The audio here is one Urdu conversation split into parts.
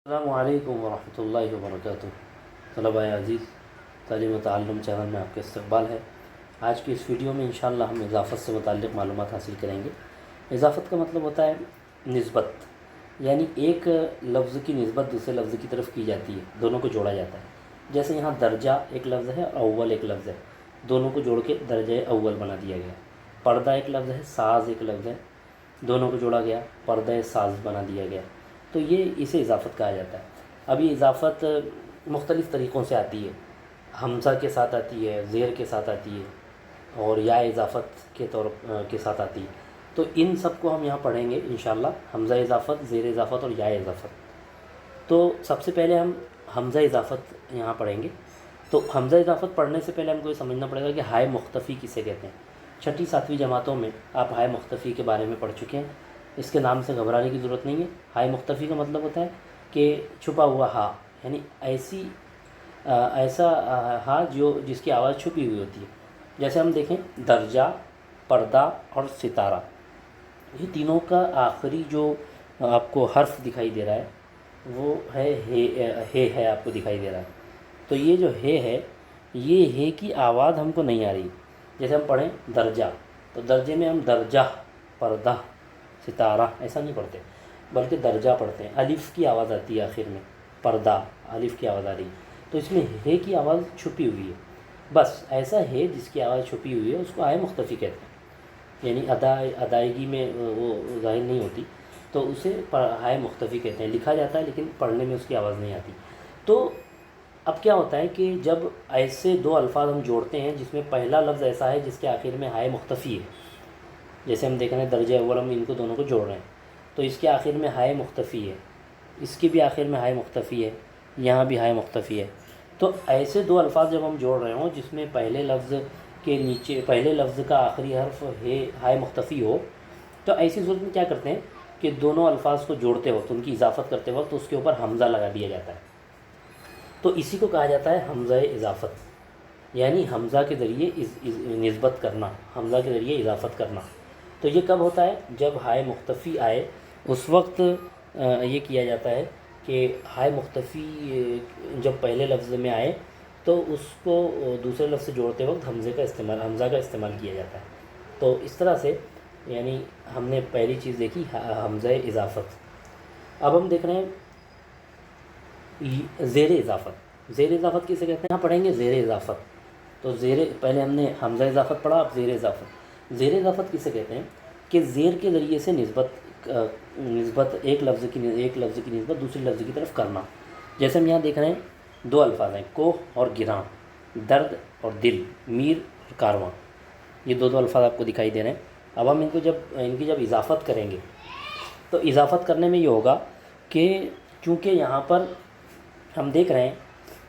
السلام علیکم ورحمۃ اللہ وبرکاتہ۔ طلباء عزیز، تعلیم و تعلم چینل میں آپ کا استقبال ہے۔ آج کی اس ویڈیو میں انشاءاللہ ہم اضافت سے متعلق معلومات حاصل کریں گے۔ اضافت کا مطلب ہوتا ہے نسبت، یعنی ایک لفظ کی نسبت دوسرے لفظ کی طرف کی جاتی ہے، دونوں کو جوڑا جاتا ہے۔ جیسے یہاں درجہ ایک لفظ ہے اور اول ایک لفظ ہے، دونوں کو جوڑ کے درجہ اول بنا دیا گیا۔ پردہ ایک لفظ ہے، ساز ایک لفظ ہے، دونوں کو جوڑا گیا، پردہ ساز بنا دیا گیا۔ تو یہ اسے اضافت کہا جاتا ہے۔ اب یہ اضافت مختلف طریقوں سے آتی ہے، حمزہ کے ساتھ آتی ہے، زیر کے ساتھ آتی ہے، اور یا اضافت کے ساتھ آتی ہے۔ تو ان سب کو ہم یہاں پڑھیں گے انشاءاللہ، حمزہ اضافت، زیر اضافت اور یا اضافت۔ تو سب سے پہلے ہم حمزہ اضافت یہاں پڑھیں گے۔ تو حمزہ اضافت پڑھنے سے پہلے ہم کو یہ سمجھنا پڑے گا کہ ہائے مختفی کسے کہتے ہیں۔ چھٹی ساتویں جماعتوں میں آپ ہائے مختفی کے بارے میں پڑھ چکے ہیں، اس کے نام سے گھبرانے کی ضرورت نہیں ہے۔ ہائے مختفی کا مطلب ہوتا ہے کہ چھپا ہوا ہا، یعنی ایسا ہا جس کی آواز چھپی ہوئی ہوتی ہے۔ جیسے ہم دیکھیں درجہ، پردہ اور ستارہ، یہ تینوں کا آخری جو آپ کو حرف دکھائی دے رہا ہے وہ ہے آپ کو دکھائی دے رہا ہے۔ تو یہ جو ہے یہ ہے کی آواز ہم کو نہیں آ رہی۔ جیسے ہم پڑھیں درجہ، تو درجے میں ہم درجہ، پردہ، ستارہ ایسا نہیں پڑھتے، بلکہ درجہ پڑھتے ہیں، الف کی آواز آتی ہے آخر میں، پردہ الف کی آواز آ رہی، تو اس میں ہے کی آواز چھپی ہوئی ہے۔ بس ایسا ہے جس کی آواز چھپی ہوئی ہے اس کو ہائے مختفی کہتے ہیں، یعنی ادائیگی میں وہ ظاہر نہیں ہوتی، تو اسے ہائے مختفی کہتے ہیں۔ لکھا جاتا ہے لیکن پڑھنے میں اس کی آواز نہیں آتی۔ تو اب کیا ہوتا ہے کہ جب ایسے دو الفاظ ہم جوڑتے ہیں جس میں پہلا لفظ ایسا ہے جس کے آخر میں ہائے مختفی ہے، جیسے ہم دیکھ رہے ہیں درجہ اول، ہم ان کو دونوں کو جوڑ رہے ہیں، تو اس کے آخر میں ہائے مختفی ہے، اس کے بھی آخر میں ہائے مختفی ہے، یہاں بھی ہائے مختفی ہے۔ تو ایسے دو الفاظ جب ہم جوڑ رہے ہوں جس میں پہلے لفظ کے نیچے پہلے لفظ کا آخری حرف ہائے مختفی ہو، تو ایسی صورت میں کیا کرتے ہیں کہ دونوں الفاظ کو جوڑتے وقت، ان کی اضافت کرتے وقت اس کے اوپر حمزہ لگا دیا جاتا ہے۔ تو اسی کو کہا جاتا ہے حمزہ اضافت، یعنی حمزہ کے ذریعے نسبت کرنا، حمزہ کے ذریعے اضافت کرنا۔ تو یہ کب ہوتا ہے؟ جب ہائے مختفی آئے اس وقت یہ کیا جاتا ہے کہ ہائے مختفی جب پہلے لفظ میں آئے تو اس کو دوسرے لفظ سے جوڑتے وقت حمزہ کا استعمال کیا جاتا ہے۔ تو اس طرح سے یعنی ہم نے پہلی چیز دیکھی حمزہ اضافت۔ اب ہم دیکھ رہے ہیں زیر اضافت۔ زیر اضافت کسے کہتے ہیں؟ یہاں پڑھیں گے زیر اضافت۔ تو پہلے ہم نے حمزہ اضافت پڑھا، اب زیر اضافت۔ زیر اضافت کسے کہتے ہیں کہ زیر کے ذریعے سے نسبت ایک لفظ کی نسبت دوسرے لفظ کی طرف کرنا۔ جیسے ہم یہاں دیکھ رہے ہیں دو الفاظ ہیں، کوہ اور گراں، درد اور دل، میر اور کارواں، یہ دو الفاظ آپ کو دکھائی دے رہے ہیں۔ اب ہم ان کی جب اضافت کریں گے تو اضافت کرنے میں یہ ہوگا کہ چونکہ یہاں پر ہم دیکھ رہے ہیں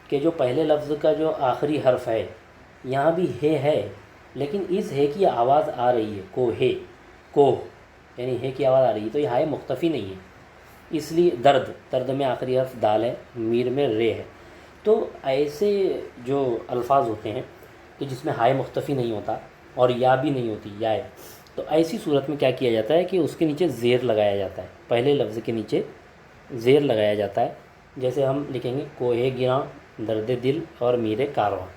کہ جو پہلے لفظ کا جو آخری حرف ہے یہاں بھی ہے، لیکن اس ہے کی آواز آ رہی ہے، کوہ یعنی ہے کی آواز آ رہی ہے، تو یہ ہائے مختفی نہیں ہے۔ اس لیے درد میں آخری حرف دال ہے، میر میں رے ہے۔ تو ایسے جو الفاظ ہوتے ہیں کہ جس میں ہائے مختفی نہیں ہوتا اور یا بھی نہیں ہوتی، یا ہے، تو ایسی صورت میں کیا کیا جاتا ہے کہ اس کے نیچے زیر لگایا جاتا ہے، پہلے لفظ کے نیچے زیر لگایا جاتا ہے۔ جیسے ہم لکھیں گے کوہ گراں، درد دل اور میر کارواں۔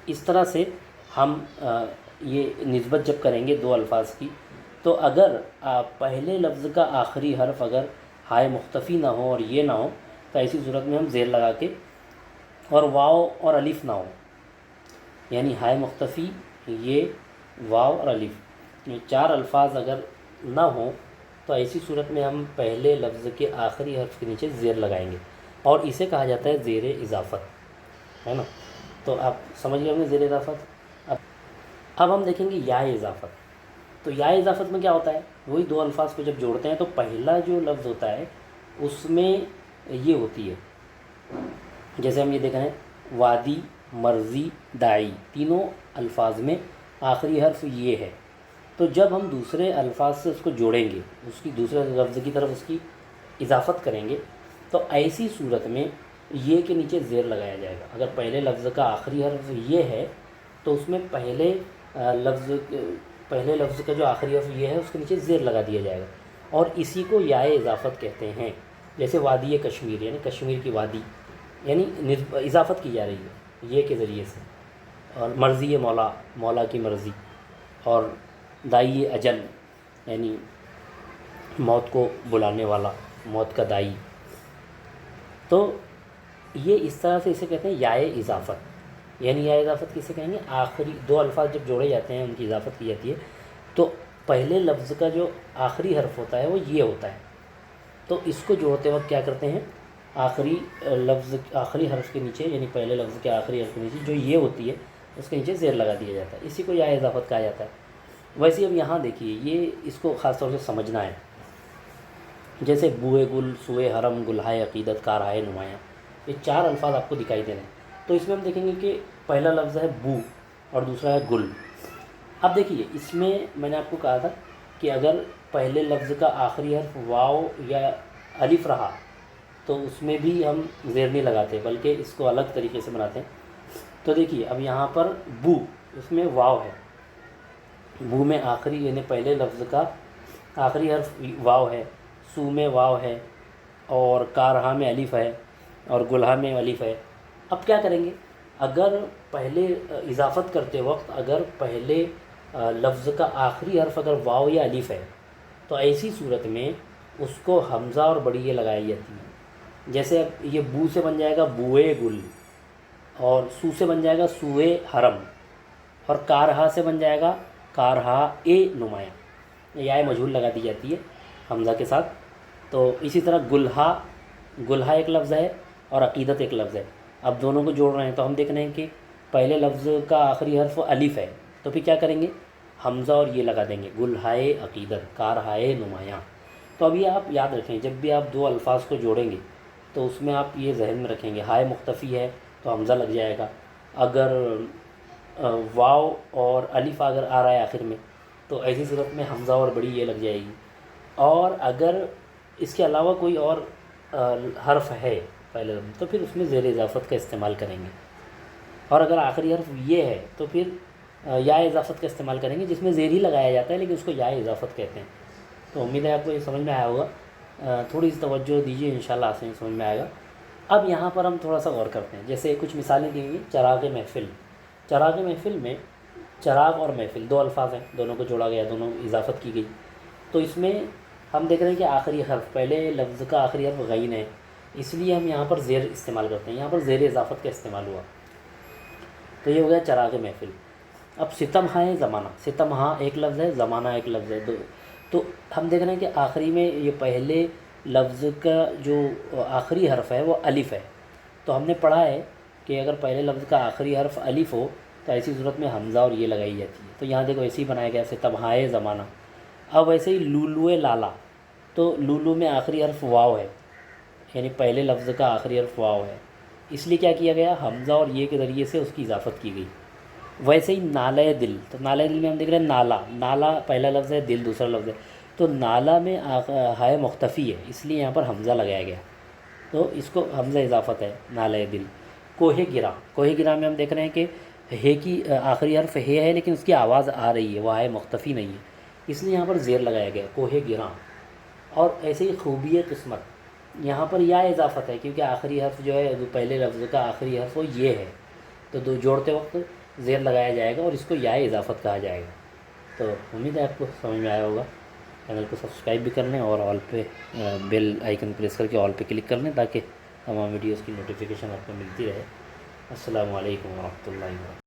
اس طرح سے ہم یہ نسبت جب کریں گے دو الفاظ کی، تو اگر پہلے لفظ کا آخری حرف اگر ہائے مختفی نہ ہو اور یہ نہ ہو تو ایسی صورت میں ہم زیر لگا کے، اور واو اور الف نہ ہو، یعنی ہائے مختفی، یہ، واو اور الف، یہ چار الفاظ اگر نہ ہوں تو ایسی صورت میں ہم پہلے لفظ کے آخری حرف کے نیچے زیر لگائیں گے، اور اسے کہا جاتا ہے زیر اضافت، ہے نا۔ تو آپ سمجھ گئے ہوں گے زیر اضافت۔ اب ہم دیکھیں گے یا اضافت۔ تو یا اضافت میں کیا ہوتا ہے؟ وہی دو الفاظ کو جب جوڑتے ہیں تو پہلا جو لفظ ہوتا ہے اس میں یہ ہوتی ہے، جیسے ہم یہ دیکھ رہے ہیں وادی، مرضی، داعی، تینوں الفاظ میں آخری حرف یہ ہے۔ تو جب ہم دوسرے الفاظ سے اس کو جوڑیں گے، اس کی دوسرے لفظ کی طرف اس کی اضافت کریں گے، تو ایسی صورت میں یہ کے نیچے زیر لگایا جائے گا۔ اگر پہلے لفظ کا آخری حرف یہ ہے تو اس میں پہلے لفظ کا جو آخری حرف یہ ہے اس کے نیچے زیر لگا دیا جائے گا، اور اسی کو یا اضافت کہتے ہیں۔ جیسے وادی کشمیر یعنی کشمیر کی وادی، یعنی اضافت کی جا رہی ہے یہ کے ذریعے سے. اور مرضی مولا، مولا کی مرضی. اور دائی اجل یعنی موت کو بلانے والا، موت کا دائی. تو یہ اس طرح سے اسے کہتے ہیں یائے اضافت. یعنی یائے اضافت کسے کہیں گے؟ آخری دو الفاظ جب جوڑے جاتے ہیں ان کی اضافت کی جاتی ہے تو پہلے لفظ کا جو آخری حرف ہوتا ہے وہ یہ ہوتا ہے. تو اس کو جوڑتے وقت کیا کرتے ہیں؟ آخری لفظ، آخری حرف کے نیچے یعنی پہلے لفظ کے آخری حرف کے نیچے جو یہ ہوتی ہے اس کے نیچے زیر لگا دیا جاتا ہے. اسی کو یائے اضافت کہا جاتا ہے. ویسے اب یہاں دیکھیے یہ اس کو خاص طور سے سمجھنا ہے. جیسے بوئے گل، سوئے حرم، گلہائے عقیدت، کارہائے نمایاں، یہ 4 الفاظ آپ کو دکھائی دے رہے ہیں. تو اس میں ہم دیکھیں گے کہ پہلا لفظ ہے بو اور دوسرا ہے گل. اب دیکھیے اس میں میں نے آپ کو کہا تھا کہ اگر پہلے لفظ کا آخری حرف واو یا الف رہا تو اس میں بھی ہم زیر نہیں لگاتے بلکہ اس کو الگ طریقے سے بناتے ہیں. تو دیکھیے اب یہاں پر بو، اس میں واو ہے. بو میں آخری یعنی پہلے لفظ کا آخری حرف واو ہے، سو میں واو ہے، اور کارہا میں الف ہے، اور گلہا میں الف ہے. اب کیا کریں گے؟ اگر پہلے اضافت کرتے وقت اگر پہلے لفظ کا آخری حرف اگر واو یا الف ہے تو ایسی صورت میں اس کو حمزہ اور بڑی یہ لگائی جاتی ہے. جیسے اب یہ بو سے بن جائے گا بوئے گل، اور سو سے بن جائے گا سوئے حرم، اور کارہا سے بن جائے گا کارہا اے نمایاں. یائے مجہول لگا دی جاتی ہے حمزہ کے ساتھ. تو اسی طرح گلہا، گلہا ایک لفظ ہے اور عقیدت ایک لفظ ہے. اب دونوں کو جوڑ رہے ہیں تو ہم دیکھ رہے ہیں کہ پہلے لفظ کا آخری حرف الف ہے تو پھر کیا کریں گے؟ حمزہ اور یہ لگا دیں گے، گلہائے عقیدت، کارہائے نمایاں. تو ابھی آپ یاد رکھیں جب بھی آپ 2 الفاظ کو جوڑیں گے تو اس میں آپ یہ ذہن میں رکھیں گے ہائے مختفی ہے تو حمزہ لگ جائے گا. اگر واو اور الف اگر آ رہا ہے آخر میں تو ایسی صورت میں حمزہ اور بڑی یہ لگ جائے گی. اور اگر اس کے علاوہ کوئی اور حرف ہے پہلے تو پھر اس میں زیر اضافت کا استعمال کریں گے. اور اگر آخری حرف یہ ہے تو پھر یا اضافت کا استعمال کریں گے جس میں زیر ہی لگایا جاتا ہے لیکن اس کو یا اضافت کہتے ہیں. تو امید ہے آپ کو یہ سمجھ میں آیا ہوگا. تھوڑی سی توجہ دیجیے، انشاءاللہ آپ سے سمجھ میں آئے گا. اب یہاں پر ہم تھوڑا سا غور کرتے ہیں. جیسے کچھ مثالیں دی ہوئی، چراغ محفل. چراغ محفل میں چراغ اور محفل 2 الفاظ ہیں، دونوں کو جوڑا گیا، دونوں اضافت کی گئی. تو اس میں ہم دیکھ رہے ہیں کہ آخری حرف، پہلے لفظ کا آخری حرف غین ہے، اس لیے ہم یہاں پر زیر استعمال کرتے ہیں. یہاں پر زیر اضافت کا استعمال ہوا تو یہ ہو گیا چراغ محفل. اب ستم ہائے زمانہ، ستم ہاں ایک لفظ ہے، زمانہ ایک لفظ ہے. تو ہم دیکھ رہے ہیں کہ آخری میں یہ پہلے لفظ کا جو آخری حرف ہے وہ الف ہے. تو ہم نے پڑھا ہے کہ اگر پہلے لفظ کا آخری حرف الف ہو تو ایسی صورت میں حمزہ اور یہ لگائی جاتی ہے. تو یہاں دیکھو ایسے ہی بنایا گیا ستم ہائے زمانہ. اب ویسے ہی لولو لالا، تو لولو میں آخری حرف واو ہے، یعنی پہلے لفظ کا آخری حرف واو ہے، اس لیے کیا کیا گیا؟ حمزہ اور یہ کے ذریعے سے اس کی اضافت کی گئی. ویسے ہی نالہ دل، تو نالہ دل میں ہم دیکھ رہے ہیں نالا، نالا پہلا لفظ ہے، دل دوسرا لفظ ہے. تو نالا میں ہائے مختفی ہے اس لیے یہاں پر حمزہ لگایا گیا، تو اس کو حمزہ اضافت ہے نالہ دل. کوہ گراں، کوہ گراں میں ہم دیکھ رہے ہیں کہ ہے کی آخری حرف ہے لیکن اس کی آواز آ رہی ہے، وہ ہائے مختفی نہیں ہے، اس لیے یہاں پر زیر لگایا گیا کوہ گراں. اور ایسے ہی خوبی قسمت، یہاں پر یا اضافت ہے کیونکہ آخری حرف جو ہے پہلے لفظ کا آخری حرف وہ یہ ہے، تو دو جوڑتے وقت زیر لگایا جائے گا اور اس کو یا اضافت کہا جائے گا. تو امید ہے آپ کو سمجھ میں آیا ہوگا. چینل کو سبسکرائب بھی کر لیں اور آل پہ بیل آئیکن پریس کر کے آل پہ کلک کر لیں تاکہ تمام ویڈیوز کی نوٹیفیکیشن آپ کو ملتی رہے. السلام علیکم ورحمۃ اللہ وبرکاتہ.